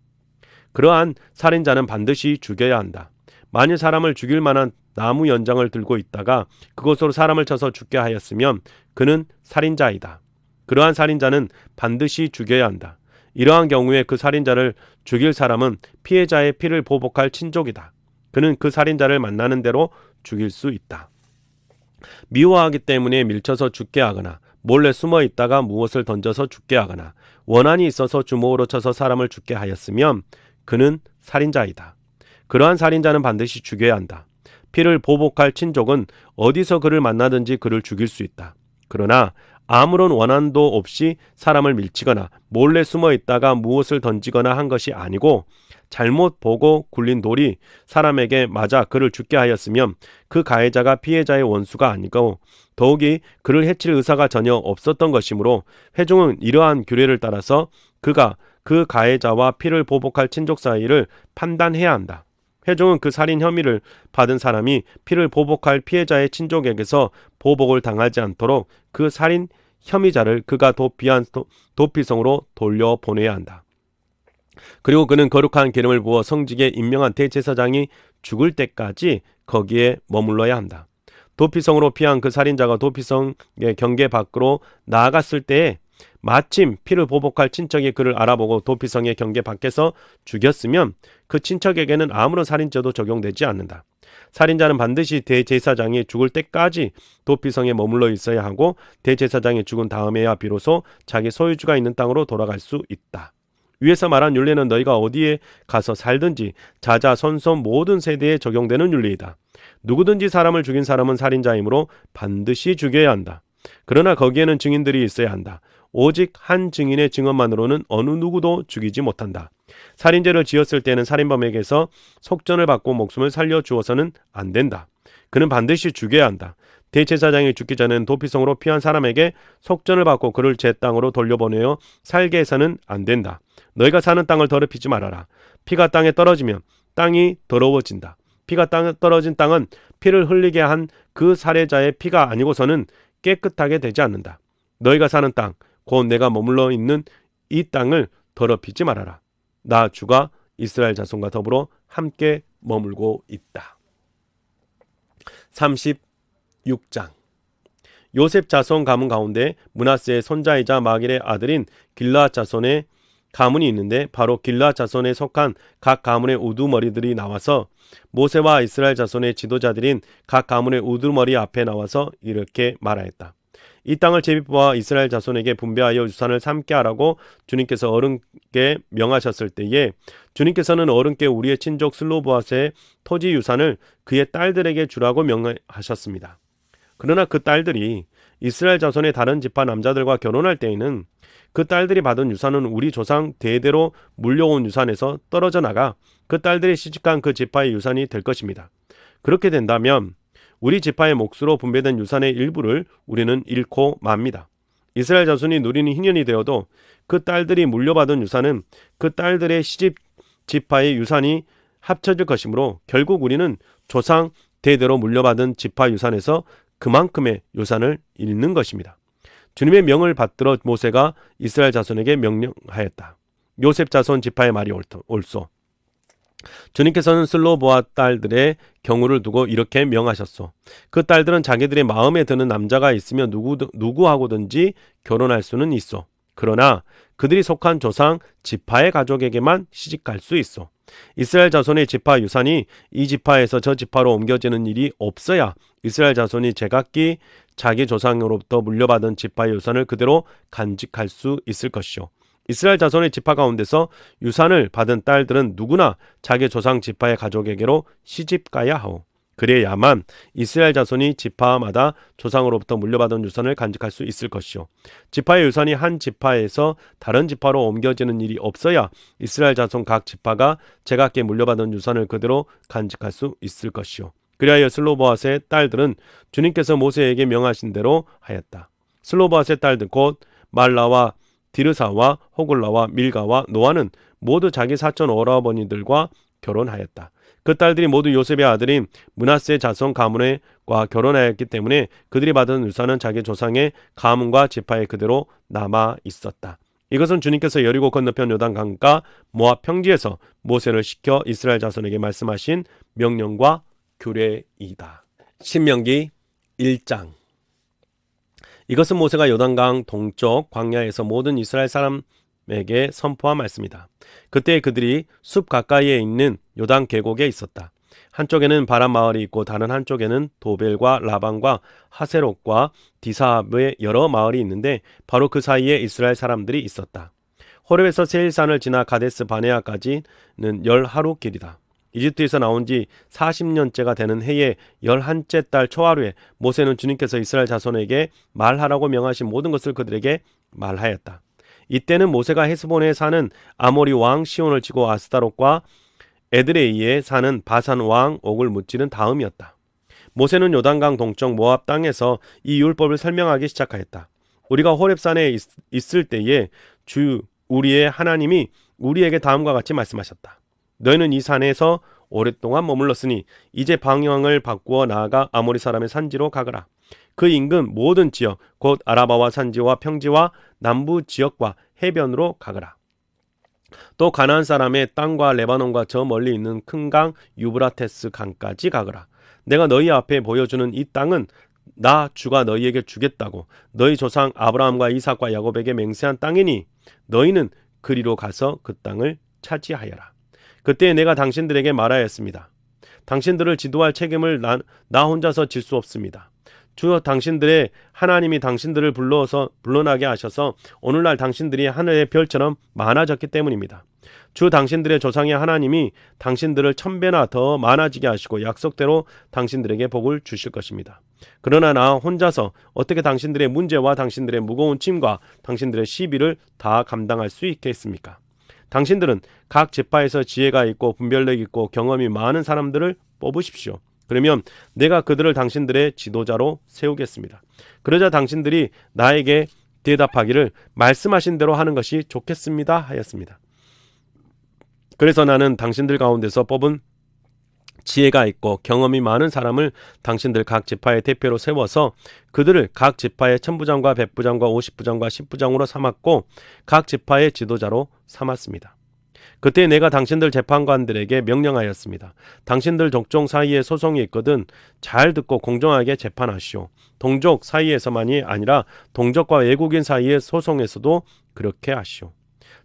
그러한 살인자는 반드시 죽여야 한다. 만일 사람을 죽일 만한 나무 연장을 들고 있다가 그것으로 사람을 쳐서 죽게 하였으면 그는 살인자이다. 그러한 살인자는 반드시 죽여야 한다. 이러한 경우에 그 살인자를 죽일 사람은 피해자의 피를 보복할 친족이다. 그는 그 살인자를 만나는 대로 죽일 수 있다. 미워하기 때문에 밀쳐서 죽게 하거나 몰래 숨어 있다가 무엇을 던져서 죽게 하거나 원한이 있어서 주먹으로 쳐서 사람을 죽게 하였으면 그는 살인자이다. 그러한 살인자는 반드시 죽여야 한다. 피를 보복할 친족은 어디서 그를 만나든지 그를 죽일 수 있다. 그러나 아무런 원한도 없이 사람을 밀치거나 몰래 숨어 있다가 무엇을 던지거나 한 것이 아니고 잘못 보고 굴린 돌이 사람에게 맞아 그를 죽게 하였으면 그 가해자가 피해자의 원수가 아니고 더욱이 그를 해칠 의사가 전혀 없었던 것이므로 회중은 이러한 규례를 따라서 그가 그 가해자와 피를 보복할 친족 사이를 판단해야 한다. 회중은 그 살인 혐의를 받은 사람이 피를 보복할 피해자의 친족에게서 보복을 당하지 않도록 그 살인 혐의자를 그가 도피한 도피성으로 돌려보내야 한다. 그리고 그는 거룩한 기름을 부어 성직에 임명한 대제사장이 죽을 때까지 거기에 머물러야 한다. 도피성으로 피한 그 살인자가 도피성의 경계 밖으로 나아갔을 때에 마침 피를 보복할 친척이 그를 알아보고 도피성의 경계 밖에서 죽였으면 그 친척에게는 아무런 살인죄도 적용되지 않는다. 살인자는 반드시 대제사장이 죽을 때까지 도피성에 머물러 있어야 하고 대제사장이 죽은 다음에야 비로소 자기 소유주가 있는 땅으로 돌아갈 수 있다. 위에서 말한 율례는 너희가 어디에 가서 살든지 자자손손 모든 세대에 적용되는 율례이다. 누구든지 사람을 죽인 사람은 살인자이므로 반드시 죽여야 한다. 그러나 거기에는 증인들이 있어야 한다. 오직 한 증인의 증언만으로는 어느 누구도 죽이지 못한다. 살인죄를 지었을 때는 살인범에게서 속전을 받고 목숨을 살려주어서는 안 된다. 그는 반드시 죽여야 한다. 대제사장이 죽기 전에는 도피성으로 피한 사람에게 속전을 받고 그를 제 땅으로 돌려보내어 살게 해서는 안 된다. 너희가 사는 땅을 더럽히지 말아라. 피가 땅에 떨어지면 땅이 더러워진다. 피가 땅에 떨어진 땅은 피를 흘리게 한 그 살해자의 피가 아니고서는 깨끗하게 되지 않는다. 너희가 사는 땅, 곧 내가 머물러 있는 이 땅을 더럽히지 말아라. 나 주가 이스라엘 자손과 더불어 함께 머물고 있다. 36장. 요셉 자손 가문 가운데 므낫세의 손자이자 마길의 아들인 길르앗 자손의 가문이 있는데 바로 길르앗 자손에 속한 각 가문의 우두머리들이 나와서 모세와 이스라엘 자손의 지도자들인 각 가문의 우두머리 앞에 나와서 이렇게 말하였다. 이 땅을 제비뽑아 이스라엘 자손에게 분배하여 유산을 삼게 하라고 주님께서 어른께 명하셨을 때에 주님께서는 어른께 우리의 친족 슬로보앗의 토지 유산을 그의 딸들에게 주라고 명하셨습니다. 그러나 그 딸들이 이스라엘 자손의 다른 지파 남자들과 결혼할 때에는 그 딸들이 받은 유산은 우리 조상 대대로 물려온 유산에서 떨어져 나가 그 딸들이 시집간 그 지파의 유산이 될 것입니다. 그렇게 된다면 우리 지파의 몫으로 분배된 유산의 일부를 우리는 잃고 맙니다. 이스라엘 자손이 누리는 희년이 되어도 그 딸들이 물려받은 유산은 그 딸들의 시집 지파의 유산이 합쳐질 것이므로 결국 우리는 조상 대대로 물려받은 지파 유산에서 그만큼의 유산을 잃는 것입니다. 주님의 명을 받들어 모세가 이스라엘 자손에게 명령하였다. 요셉 자손 지파의 말이 옳소. 주님께서는 슬로보앗 딸들의 경우를 두고 이렇게 명하셨소. 그 딸들은 자기들의 마음에 드는 남자가 있으면 누구하고든지 결혼할 수는 있어. 그러나 그들이 속한 조상 지파의 가족에게만 시집갈 수 있어. 이스라엘 자손의 지파 유산이 이 지파에서 저 지파로 옮겨지는 일이 없어야 이스라엘 자손이 제각기 자기 조상으로부터 물려받은 지파의 유산을 그대로 간직할 수 있을 것이요. 이스라엘 자손의 지파 가운데서 유산을 받은 딸들은 누구나 자기 조상 지파의 가족에게로 시집가야 하오. 그래야만 이스라엘 자손이 지파마다 조상으로부터 물려받은 유산을 간직할 수 있을 것이요. 지파의 유산이 한 지파에서 다른 지파로 옮겨지는 일이 없어야 이스라엘 자손 각 지파가 제각기 물려받은 유산을 그대로 간직할 수 있을 것이요. 그리하여 슬로보앗의 딸들은 주님께서 모세에게 명하신 대로 하였다. 슬로보앗의 딸들 곧 말라와 디르사와 호글라와 밀가와 노아는 모두 자기 사촌 오라버니들과 결혼하였다. 그 딸들이 모두 요셉의 아들인 므낫세 자손 가문과 결혼하였기 때문에 그들이 받은 유산은 자기 조상의 가문과 지파에 그대로 남아 있었다. 이것은 주님께서 여리고 건너편 요단강가 모압 평지에서 모세를 시켜 이스라엘 자손에게 말씀하신 명령과 규례이다. 신명기 1장. 이것은 모세가 요단강 동쪽 광야에서 모든 이스라엘 사람에게 선포한 말씀이다. 그때 그들이 숲 가까이에 있는 요단 계곡에 있었다. 한쪽에는 바람 마을이 있고 다른 한쪽에는 도벨과 라반과 하세롯과 디사합의 여러 마을이 있는데 바로 그 사이에 이스라엘 사람들이 있었다. 호렙에서 세일산을 지나 가데스 바네아까지는 10하루 길이다. 이집트에서 나온 지 40년째가 되는 해의 11째 달 초하루에 모세는 주님께서 이스라엘 자손에게 말하라고 명하신 모든 것을 그들에게 말하였다. 이때는 모세가 헤스본에 사는 아모리 왕 시온을 치고 아스타롯과 에드레이에 사는 바산 왕 옥을 무찌른 다음이었다. 모세는 요단강 동쪽 모압 땅에서 이 율법을 설명하기 시작하였다. 우리가 호렙산에 있을 때에 주 우리의 하나님이 우리에게 다음과 같이 말씀하셨다. 너희는 이 산에서 오랫동안 머물렀으니 이제 방향을 바꾸어 나아가 아모리 사람의 산지로 가거라. 그 인근 모든 지역 곧 아라바와 산지와 평지와 남부 지역과 해변으로 가거라. 또 가나안 사람의 땅과 레바논과 저 멀리 있는 큰 강 유브라테스 강까지 가거라. 내가 너희 앞에 보여주는 이 땅은 나 주가 너희에게 주겠다고 너희 조상 아브라함과 이삭과 야곱에게 맹세한 땅이니 너희는 그리로 가서 그 땅을 차지하여라. 그때 내가 당신들에게 말하였습니다. 당신들을 지도할 책임을 나 혼자서 질 수 없습니다. 주 당신들의 하나님이 당신들을 불러나게 하셔서 오늘날 당신들이 하늘의 별처럼 많아졌기 때문입니다. 주 당신들의 조상의 하나님이 당신들을 1000배나 더 많아지게 하시고 약속대로 당신들에게 복을 주실 것입니다. 그러나 나 혼자서 어떻게 당신들의 문제와 당신들의 무거운 짐과 당신들의 시비를 다 감당할 수 있겠습니까? 당신들은 각 지파에서 지혜가 있고 분별력 있고 경험이 많은 사람들을 뽑으십시오. 그러면 내가 그들을 당신들의 지도자로 세우겠습니다. 그러자 당신들이 나에게 대답하기를 말씀하신 대로 하는 것이 좋겠습니다 하였습니다. 그래서 나는 당신들 가운데서 뽑은 지혜가 있고 경험이 많은 사람을 당신들 각 지파의 대표로 세워서 그들을 각 지파의 천부장과 백부장과 50부장과 10부장으로 삼았고 각 지파의 지도자로 삼았습니다. 그때 내가 당신들 재판관들에게 명령하였습니다. 당신들 족종 사이에 소송이 있거든 잘 듣고 공정하게 재판하시오. 동족 사이에서만이 아니라 동족과 외국인 사이의 소송에서도 그렇게 하시오.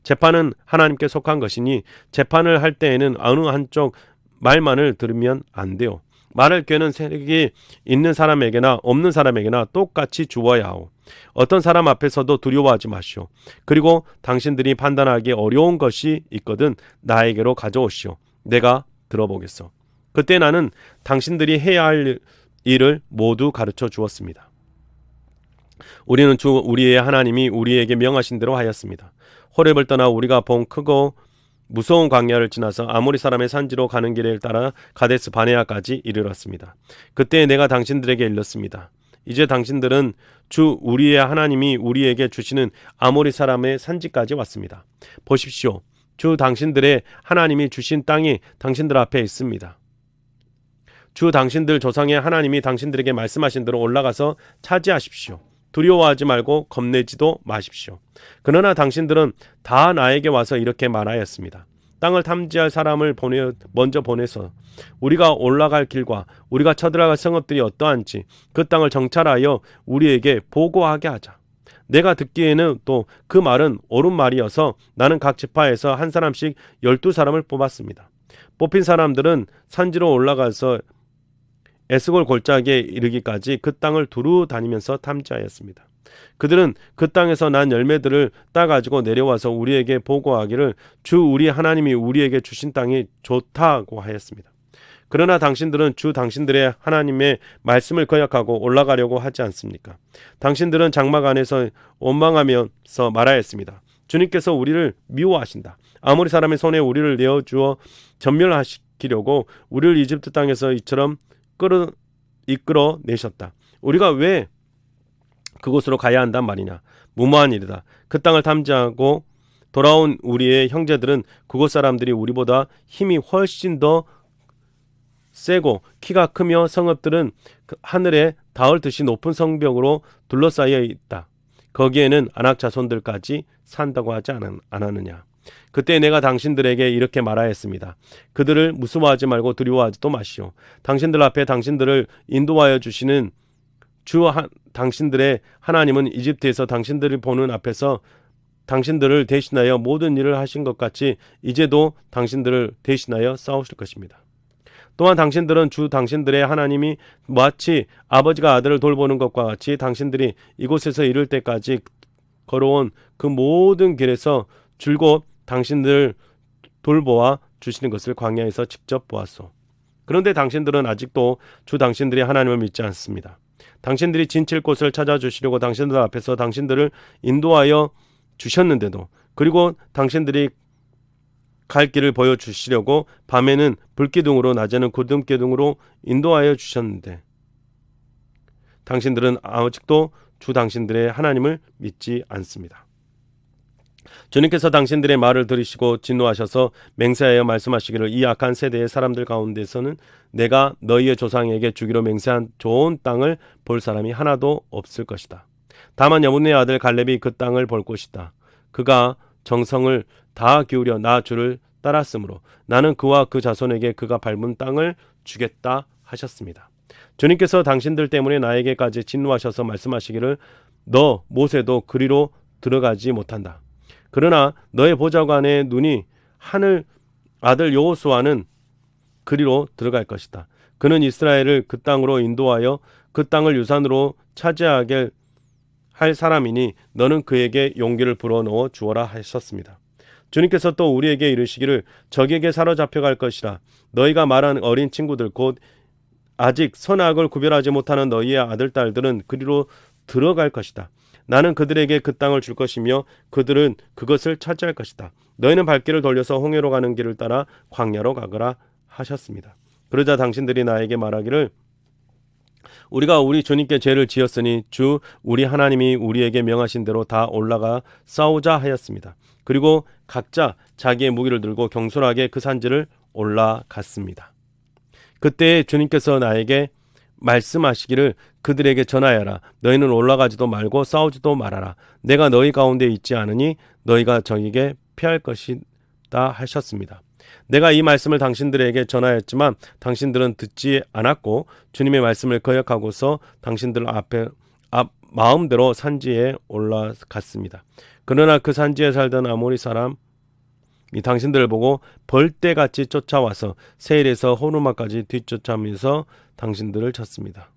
재판은 하나님께 속한 것이니 재판을 할 때에는 어느 한쪽 말만을 들으면 안 돼요. 말할 꾀는 세력이 있는 사람에게나 없는 사람에게나 똑같이 주어야 하오. 어떤 사람 앞에서도 두려워하지 마시오. 그리고 당신들이 판단하기 어려운 것이 있거든 나에게로 가져오시오. 내가 들어보겠소. 그때 나는 당신들이 해야 할 일을 모두 가르쳐 주었습니다. 우리는 주 우리의 하나님이 우리에게 명하신 대로 하였습니다. 호렙을 떠나 우리가 본 크고 무서운 광야를 지나서 아모리 사람의 산지로 가는 길을 따라 가데스 바네아까지 이르렀습니다. 그때 내가 당신들에게 일렀습니다. 이제 당신들은 주 우리의 하나님이 우리에게 주시는 아모리 사람의 산지까지 왔습니다. 보십시오. 주 당신들의 하나님이 주신 땅이 당신들 앞에 있습니다. 주 당신들 조상의 하나님이 당신들에게 말씀하신 대로 올라가서 차지하십시오. 두려워하지 말고 겁내지도 마십시오. 그러나 당신들은 다 나에게 와서 이렇게 말하였습니다. 땅을 탐지할 사람을 먼저 보내서 우리가 올라갈 길과 우리가 쳐들어갈 성읍들이 어떠한지 그 땅을 정찰하여 우리에게 보고하게 하자. 내가 듣기에는 또 그 말은 옳은 말이어서 나는 각 지파에서 한 사람씩 12사람을 뽑았습니다. 뽑힌 사람들은 산지로 올라가서 에스골 골짜기에 이르기까지 그 땅을 두루 다니면서 탐지하였습니다. 그들은 그 땅에서 난 열매들을 따가지고 내려와서 우리에게 보고하기를 주 우리 하나님이 우리에게 주신 땅이 좋다고 하였습니다. 그러나 당신들은 주 당신들의 하나님의 말씀을 거역하고 올라가려고 하지 않습니까? 당신들은 장막 안에서 원망하면서 말하였습니다. 주님께서 우리를 미워하신다. 아모리 사람의 손에 우리를 내어주어 전멸하시키려고 우리를 이집트 땅에서 이처럼 이끌어 내셨다. 우리가 왜 그곳으로 가야 한단 말이냐? 무모한 일이다. 그 땅을 탐지하고 돌아온 우리의 형제들은 그곳 사람들이 우리보다 힘이 훨씬 더 세고 키가 크며 성읍들은 하늘에 닿을 듯이 높은 성벽으로 둘러싸여 있다. 거기에는 아낙 자손들까지 산다고 하지 않았느냐? 그때 내가 당신들에게 이렇게 말하였습니다. 그들을 무서워하지 말고 두려워하지도 마시오. 당신들 앞에 당신들을 인도하여 주시는 당신들의 하나님은 이집트에서 당신들을 보는 앞에서 당신들을 대신하여 모든 일을 하신 것 같이 이제도 당신들을 대신하여 싸우실 것입니다. 또한 당신들은 주 당신들의 하나님이 마치 아버지가 아들을 돌보는 것과 같이 당신들이 이곳에서 이를 때까지 걸어온 그 모든 길에서 줄곧 당신들 돌보아 주시는 것을 광야에서 직접 보았소. 그런데 당신들은 아직도 주 당신들이 하나님을 믿지 않습니다. 당신들이 진칠 곳을 찾아주시려고 당신들 앞에서 당신들을 인도하여 주셨는데도, 그리고 당신들이 갈 길을 보여주시려고 밤에는 불기둥으로 낮에는 구름기둥으로 인도하여 주셨는데 당신들은 아직도 주 당신들의 하나님을 믿지 않습니다. 주님께서 당신들의 말을 들으시고 진노하셔서 맹세하여 말씀하시기를 이 악한 세대의 사람들 가운데서는 내가 너희의 조상에게 주기로 맹세한 좋은 땅을 볼 사람이 하나도 없을 것이다. 다만 여분의 아들 갈렙이 그 땅을 볼 것이다. 그가 정성을 다 기울여 나 주를 따랐으므로 나는 그와 그 자손에게 그가 밟은 땅을 주겠다 하셨습니다. 주님께서 당신들 때문에 나에게까지 진노하셔서 말씀하시기를 너 모세도 그리로 들어가지 못한다. 그러나 너의 보좌관의 눈이 하늘 아들 여호수아는 그리로 들어갈 것이다. 그는 이스라엘을 그 땅으로 인도하여 그 땅을 유산으로 차지하게 할 사람이니 너는 그에게 용기를 불어넣어 주어라 하셨습니다. 주님께서 또 우리에게 이르시기를 적에게 사로잡혀 갈 것이라. 너희가 말한 어린 친구들 곧 아직 선악을 구별하지 못하는 너희의 아들 딸들은 그리로 들어갈 것이다. 나는 그들에게 그 땅을 줄 것이며 그들은 그것을 차지할 것이다. 너희는 발길을 돌려서 홍해로 가는 길을 따라 광야로 가거라 하셨습니다. 그러자 당신들이 나에게 말하기를 우리가 우리 주님께 죄를 지었으니 주 우리 하나님이 우리에게 명하신 대로 다 올라가 싸우자 하였습니다. 그리고 각자 자기의 무기를 들고 경솔하게 그 산지를 올라갔습니다. 그때 주님께서 나에게 말씀하시기를 그들에게 전하여라. 너희는 올라가지도 말고 싸우지도 말아라. 내가 너희 가운데 있지 않으니 너희가 적에게 피할 것이다 하셨습니다. 내가 이 말씀을 당신들에게 전하였지만 당신들은 듣지 않았고 주님의 말씀을 거역하고서 당신들 앞에 마음대로 산지에 올라갔습니다. 그러나 그 산지에 살던 아모리 사람이 당신들을 보고 벌떼같이 쫓아와서 세일에서 호르마까지 뒤쫓아오면서 당신들을 쳤습니다.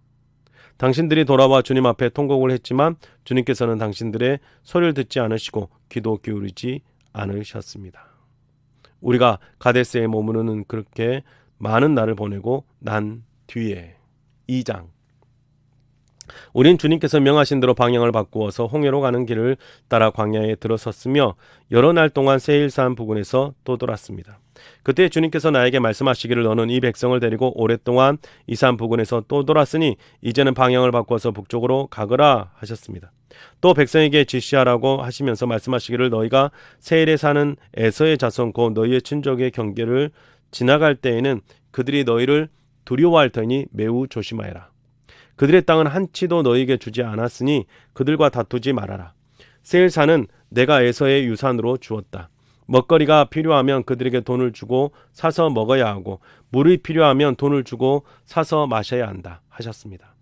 당신들이 돌아와 주님 앞에 통곡을 했지만 주님께서는 당신들의 소리를 듣지 않으시고 귀도 기울이지 않으셨습니다. 우리가 가데스에 머무르는 그렇게 많은 날을 보내고 난 뒤에 2장 우린 주님께서 명하신 대로 방향을 바꾸어서 홍해로 가는 길을 따라 광야에 들어섰으며 여러 날 동안 세일산 부근에서 또 돌았습니다. 그때 주님께서 나에게 말씀하시기를 너는 이 백성을 데리고 오랫동안 이 산 부근에서 또 돌았으니 이제는 방향을 바꾸어서 북쪽으로 가거라 하셨습니다. 또 백성에게 지시하라고 하시면서 말씀하시기를 너희가 세일에 사는 에서의 자손 곧 너희의 친족의 경계를 지나갈 때에는 그들이 너희를 두려워할 터니 매우 조심하여라. 그들의 땅은 한치도 너희에게 주지 않았으니 그들과 다투지 말아라. 세일산은 내가 에서의 유산으로 주었다. 먹거리가 필요하면 그들에게 돈을 주고 사서 먹어야 하고 물이 필요하면 돈을 주고 사서 마셔야 한다 하셨습니다.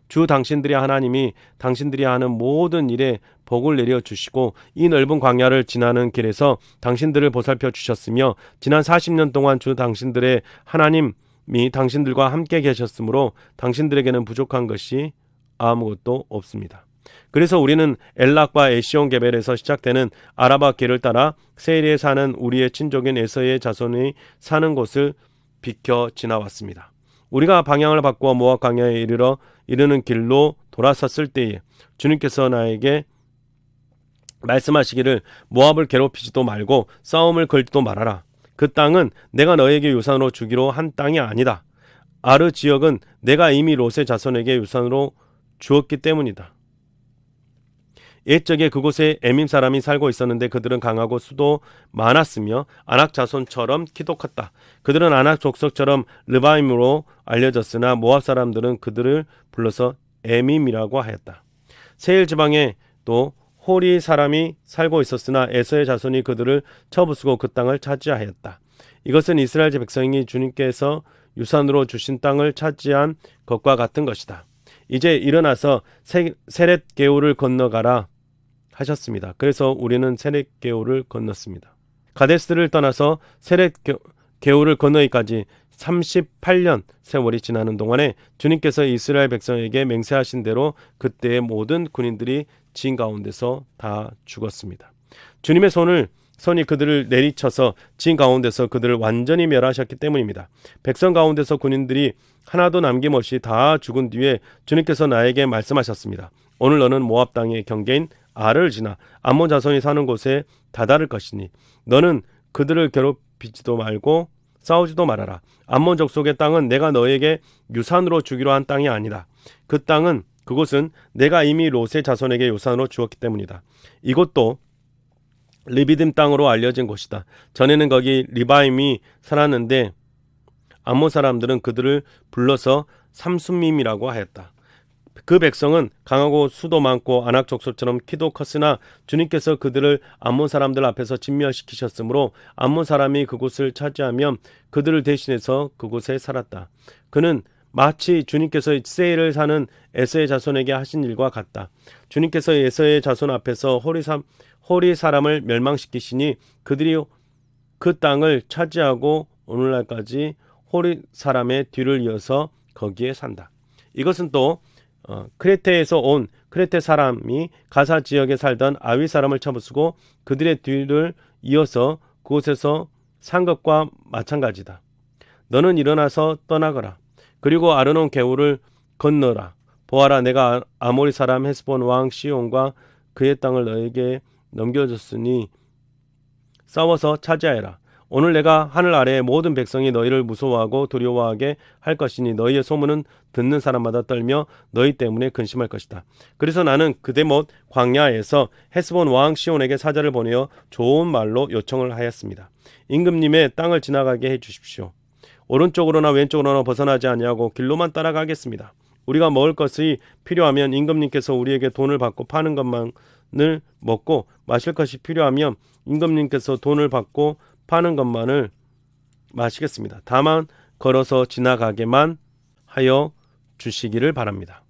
주 당신들의 하나님이 당신들이 하는 모든 일에 복을 내려 주시고 이 넓은 광야를 지나는 길에서 당신들을 보살펴 주셨으며 지난 40년 동안 주 당신들의 하나님이 당신들과 함께 계셨으므로 당신들에게는 부족한 것이 아무것도 없습니다. 그래서 우리는 엘락과 에시온 게벨에서 시작되는 아라바 길을 따라 세일에 사는 우리의 친족인 에서의 자손이 사는 곳을 비켜 지나왔습니다. 우리가 방향을 바꾸어 모압 광야에 이르는 길로 돌아섰을 때에 주님께서 나에게 말씀하시기를 모압을 괴롭히지도 말고 싸움을 걸지도 말아라. 그 땅은 내가 너에게 유산으로 주기로 한 땅이 아니다. 아르 지역은 내가 이미 롯의 자손에게 유산으로 주었기 때문이다. 옛적에 그곳에 에밈 사람이 살고 있었는데 그들은 강하고 수도 많았으며 아낙 자손처럼 키도 컸다. 그들은 아낙 족속처럼 르바임으로 알려졌으나 모압 사람들은 그들을 불러서 에밈이라고 하였다. 세일 지방에 또 호리 사람이 살고 있었으나 에서의 자손이 그들을 쳐부수고 그 땅을 차지하였다. 이것은 이스라엘 백성이 주님께서 유산으로 주신 땅을 차지한 것과 같은 것이다. 이제 일어나서 세렛 게울을 건너가라 하셨습니다. 그래서 우리는 세렛 게울을 건넜습니다. 가데스를 떠나서 세렛 게울을 건너기까지 38년 세월이 지나는 동안에 주님께서 이스라엘 백성에게 맹세하신 대로 그때의 모든 군인들이 진 가운데서 다 죽었습니다. 주님의 손이 그들을 내리쳐서 진 가운데서 그들을 완전히 멸하셨기 때문입니다. 백성 가운데서 군인들이 하나도 남김없이 다 죽은 뒤에 주님께서 나에게 말씀하셨습니다. 오늘 너는 모압 땅의 경계인 아를 지나 암몬 자손이 사는 곳에 다다를 것이니 너는 그들을 괴롭히지도 말고 싸우지도 말아라. 암몬 족속의 땅은 내가 너에게 유산으로 주기로 한 땅이 아니다. 그곳은 내가 이미 롯의 자손에게 유산으로 주었기 때문이다. 이곳도 르비딤 땅으로 알려진 곳이다. 전에는 거기 리바임이 살았는데 암몬 사람들은 그들을 불러서 삼순밈이라고 하였다. 그 백성은 강하고 수도 많고 아낙 족속처럼 키도 컸으나 주님께서 그들을 암몬 사람들 앞에서 진멸시키셨으므로 암몬 사람이 그곳을 차지하면 그들을 대신해서 그곳에 살았다. 그는 마치 주님께서 세일을 사는 에서의 자손에게 하신 일과 같다. 주님께서 에서의 자손 앞에서 호리 사람을 멸망시키시니 그들이 그 땅을 차지하고 오늘날까지 호리 사람의 뒤를 이어서 거기에 산다. 이것은 또 크레테에서 온 크레테 사람이 가사 지역에 살던 아위 사람을 쳐부수고 그들의 뒤를 이어서 그곳에서 산 것과 마찬가지다. 너는 일어나서 떠나거라. 그리고 아르논 개울을 건너라. 보아라, 내가 아모리 사람 헤스본 왕 시온과 그의 땅을 너에게 넘겨줬으니 싸워서 차지하여라. 오늘 내가 하늘 아래의 모든 백성이 너희를 무서워하고 두려워하게 할 것이니 너희의 소문은 듣는 사람마다 떨며 너희 때문에 근심할 것이다. 그래서 나는 그대못 광야에서 헤스본 왕 시온에게 사자를 보내어 좋은 말로 요청을 하였습니다. 임금님의 땅을 지나가게 해주십시오. 오른쪽으로나 왼쪽으로나 벗어나지 아니하고 길로만 따라가겠습니다. 우리가 먹을 것이 필요하면 임금님께서 우리에게 돈을 받고 파는 것만을 먹고 마실 것이 필요하면 임금님께서 돈을 받고 파는 것만을 마시겠습니다. 다만 걸어서 지나가게만 하여 주시기를 바랍니다.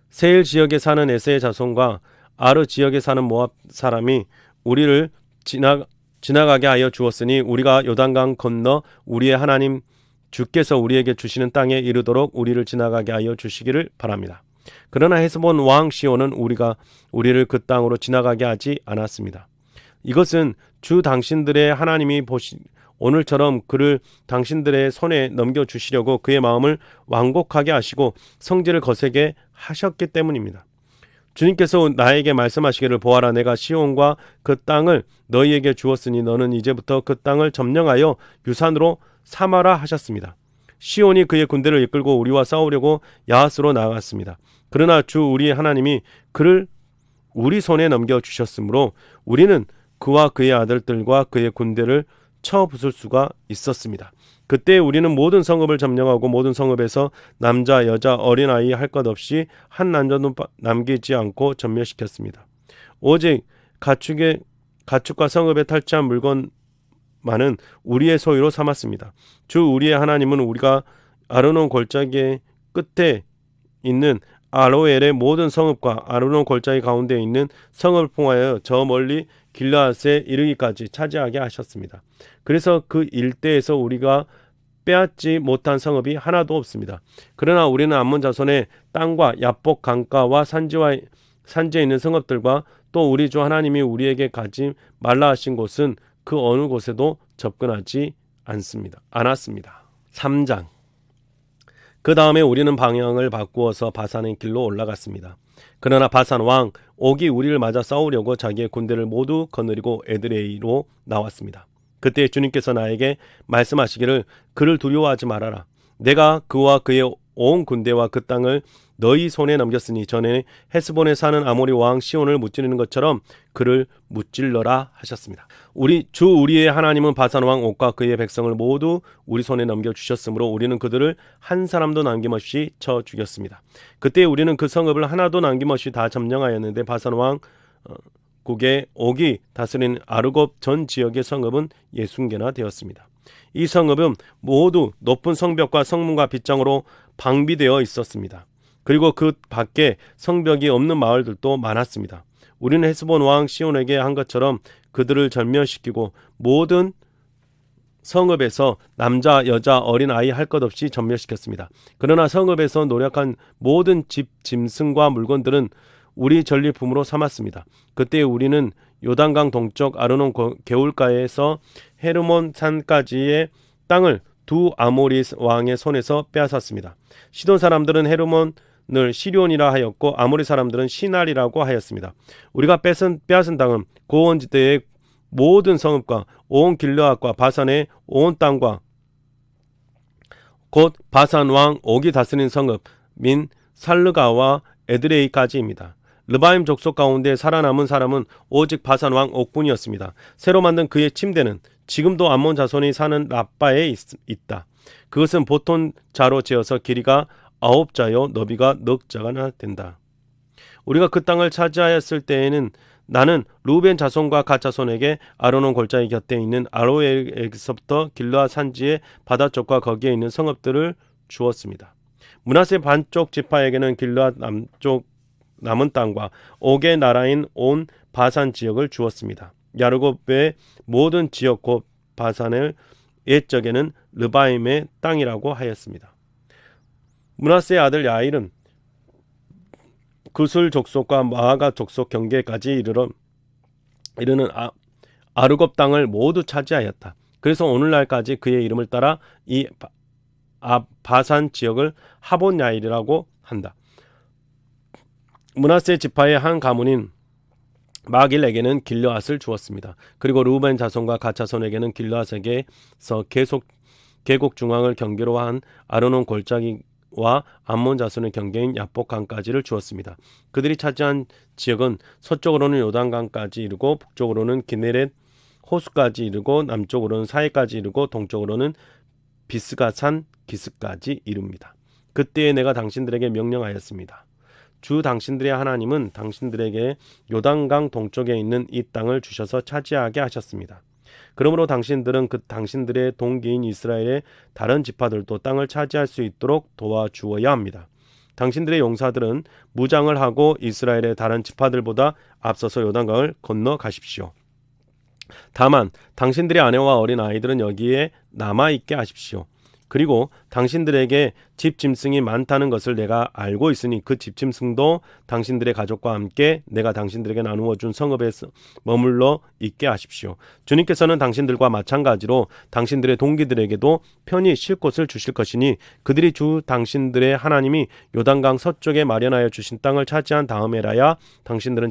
세일 지역에 사는 에세의 자손과 아르 지역에 사는 모압 사람이 우리를 지나가게 하여 주었으니 우리가 요단강 건너 우리의 하나님 주께서 우리에게 주시는 땅에 이르도록 우리를 지나가게 하여 주시기를 바랍니다. 그러나 헤스본 왕 시온은 우리를 그 땅으로 지나가게 하지 않았습니다. 이것은 주 당신들의 하나님이 오늘처럼 그를 당신들의 손에 넘겨주시려고 그의 마음을 완곡하게 하시고 성질을 거세게 하셨기 때문입니다. 주님께서 나에게 말씀하시기를 보아라, 내가 시온과 그 땅을 너희에게 주었으니 너는 이제부터 그 땅을 점령하여 유산으로 삼아라 하셨습니다. 시온이 그의 군대를 이끌고 우리와 싸우려고 야하스로 나아갔습니다. 그러나 주 우리 하나님이 그를 우리 손에 넘겨주셨으므로 우리는 그와 그의 아들들과 그의 군대를 쳐 부술 수가 있었습니다. 그때 우리는 모든 성읍을 점령하고 모든 성읍에서 남자, 여자, 어린아이 할 것 없이 한 남자도 남기지 않고 전멸시켰습니다. 오직 가축과 성읍에 탈취한 물건만은 우리의 소유로 삼았습니다. 주 우리의 하나님은 우리가 아르논 골짜기 끝에 있는 아로엘의 모든 성읍과 아르논 골짜기 가운데 있는 성읍을 포함하여 저 멀리 길르앗에 이르기까지 차지하게 하셨습니다. 그래서 그 일대에서 우리가 빼앗지 못한 성읍이 하나도 없습니다. 그러나 우리는 암몬 자손의 땅과 야복 강가와 산지에 있는 성읍들과 또 우리 주 하나님이 우리에게 가지 말라 하신 곳은 그 어느 곳에도 접근하지 않았습니다. 3장. 그 다음에 우리는 방향을 바꾸어서 바산의 길로 올라갔습니다. 그러나 바산 왕 옥이 우리를 맞아 싸우려고 자기의 군대를 모두 거느리고 에드레이로 나왔습니다. 그때 주님께서 나에게 말씀하시기를 그를 두려워하지 말아라. 내가 그와 그의 온 군대와 그 땅을 너희 손에 넘겼으니 전에 헤스본에 사는 아모리 왕 시온을 무찌르는 것처럼 그를 무찔러라 하셨습니다. 우리의 하나님은 바산 왕 옥과 그의 백성을 모두 우리 손에 넘겨주셨으므로 우리는 그들을 한 사람도 남김없이 쳐 죽였습니다. 그때 우리는 그 성읍을 하나도 남김없이 다 점령하였는데 바산 왕 국의 옥이 다스리는 아르곱 전 지역의 성읍은 60개나 되었습니다. 이 성읍은 모두 높은 성벽과 성문과 빗장으로 방비되어 있었습니다. 그리고 그 밖에 성벽이 없는 마을들도 많았습니다. 우리는 헤스본 왕 시온에게 한 것처럼 그들을 전멸시키고 모든 성읍에서 남자, 여자, 어린 아이 할 것 없이 전멸시켰습니다. 그러나 성읍에서 노력한 모든 짐승과 물건들은 우리 전리품으로 삼았습니다. 그때 우리는 요단강 동쪽 아르논 개울가에서 헤르몬 산까지의 땅을 두 아모리 왕의 손에서 빼앗았습니다. 시돈 사람들은 헤르몬을 시련이라 하였고 아모리 사람들은 시날이라고 하였습니다. 우리가 빼앗은 땅은 고원지대의 모든 성읍과 온 길르앗과 바산의 온 땅과 곧 바산 왕 옥이 다스린 성읍민 살르가와 에드레이까지입니다. 르바임 족속 가운데 살아남은 사람은 오직 바산 왕 옥뿐이었습니다. 새로 만든 그의 침대는 지금도 암몬 자손이 사는 라빠에 있다. 그것은 보통 자로 지어서 길이가 9자요 너비가 넉 자가 된다. 우리가 그 땅을 차지하였을 때에는 나는 루벤 자손과 갓 자손에게 아르논 골짜기 곁에 있는 아로엘에서부터 길르앗 산지의 바다 쪽과 거기에 있는 성읍들을 주었습니다. 므낫세 반쪽 지파에게는 길르앗 남쪽 남은 땅과 옥의 나라인 온 바산 지역을 주었습니다. 야르곱의 모든 지역 곧 바산을 옛적에는 르바임의 땅이라고 하였습니다. 므낫세의 아들 야일은 구술 족속과 마아가 족속 경계까지 이르는 아르곱 땅을 모두 차지하였다. 그래서 오늘날까지 그의 이름을 따라 이 바산 지역을 하본 야일이라고 한다. 므낫세 지파의 한 가문인 마길에게는 길르앗을 주었습니다. 그리고 루벤 자손과 갓 자손에게는 길르앗에게서 계곡 중앙을 경계로 한 아르논 골짜기와 암몬 자손의 경계인 야복강까지를 주었습니다. 그들이 차지한 지역은 서쪽으로는 요단강까지 이르고 북쪽으로는 기네렛 호수까지 이르고 남쪽으로는 사해까지 이르고 동쪽으로는 비스가산 기스까지 이릅니다. 그때에 내가 당신들에게 명령하였습니다. 주 당신들의 하나님은 당신들에게 요단강 동쪽에 있는 이 땅을 주셔서 차지하게 하셨습니다. 그러므로 당신들은 당신들의 동기인 이스라엘의 다른 지파들도 땅을 차지할 수 있도록 도와주어야 합니다. 당신들의 용사들은 무장을 하고 이스라엘의 다른 지파들보다 앞서서 요단강을 건너 가십시오. 다만 당신들의 아내와 어린 아이들은 여기에 남아있게 하십시오. 그리고 당신들에게 집짐승이 많다는 것을 내가 알고 있으니 그 집짐승도 당신들의 가족과 함께 내가 당신들에게 나누어 준 성읍에 머물러 있게 하십시오. 주님께서는 당신들과 마찬가지로 당신들의 동기들에게도 편히 쉴 곳을 주실 것이니 그들이 주 당신들의 하나님이 요단강 서쪽에 마련하여 주신 땅을 차지한 다음에라야 당신들은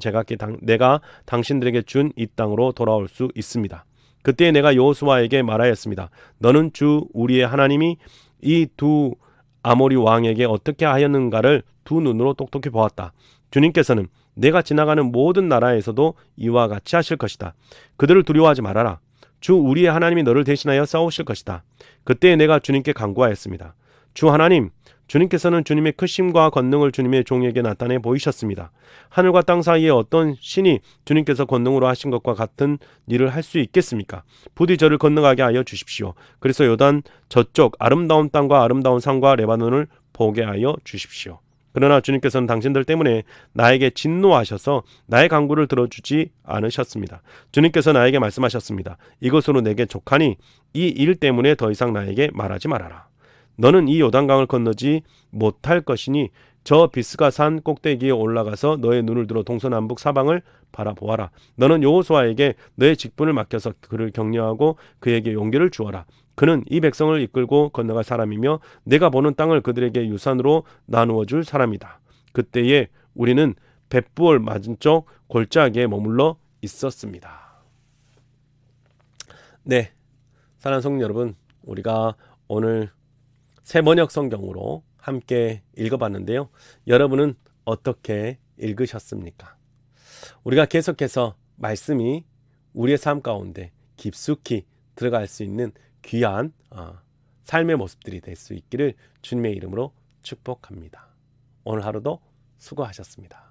내가 당신들에게 준 이 땅으로 돌아올 수 있습니다. 그때 내가 여호수아에게 말하였습니다. 너는 주 우리의 하나님이 이 두 아모리 왕에게 어떻게 하였는가를 두 눈으로 똑똑히 보았다. 주님께서는 내가 지나가는 모든 나라에서도 이와 같이 하실 것이다. 그들을 두려워하지 말아라. 주 우리의 하나님이 너를 대신하여 싸우실 것이다. 그때 내가 주님께 간구하였습니다. 주 하나님, 주님께서는 주님의 크심과 권능을 주님의 종에게 나타내 보이셨습니다. 하늘과 땅 사이에 어떤 신이 주님께서 권능으로 하신 것과 같은 일을 할 수 있겠습니까? 부디 저를 건너가게 하여 주십시오. 그래서 요단 저쪽 아름다운 땅과 아름다운 산과 레바논을 보게 하여 주십시오. 그러나 주님께서는 당신들 때문에 나에게 진노하셔서 나의 간구를 들어주지 않으셨습니다. 주님께서 나에게 말씀하셨습니다. 이것으로 내게 족하니 이 일 때문에 더 이상 나에게 말하지 말아라. 너는 이 요단강을 건너지 못할 것이니 저 비스가산 꼭대기에 올라가서 너의 눈을 들어 동서남북 사방을 바라보아라. 너는 여호수아에게 너의 직분을 맡겨서 그를 격려하고 그에게 용기를 주어라. 그는 이 백성을 이끌고 건너갈 사람이며 내가 보는 땅을 그들에게 유산으로 나누어 줄 사람이다. 그때에 우리는 벳부올 맞은쪽 골짜기에 머물러 있었습니다. 네, 사랑하는 성도 여러분, 우리가 오늘 세번역 성경으로 함께 읽어봤는데요. 여러분은 어떻게 읽으셨습니까? 우리가 계속해서 말씀이 우리의 삶 가운데 깊숙이 들어갈 수 있는 귀한 삶의 모습들이 될 수 있기를 주님의 이름으로 축복합니다. 오늘 하루도 수고하셨습니다.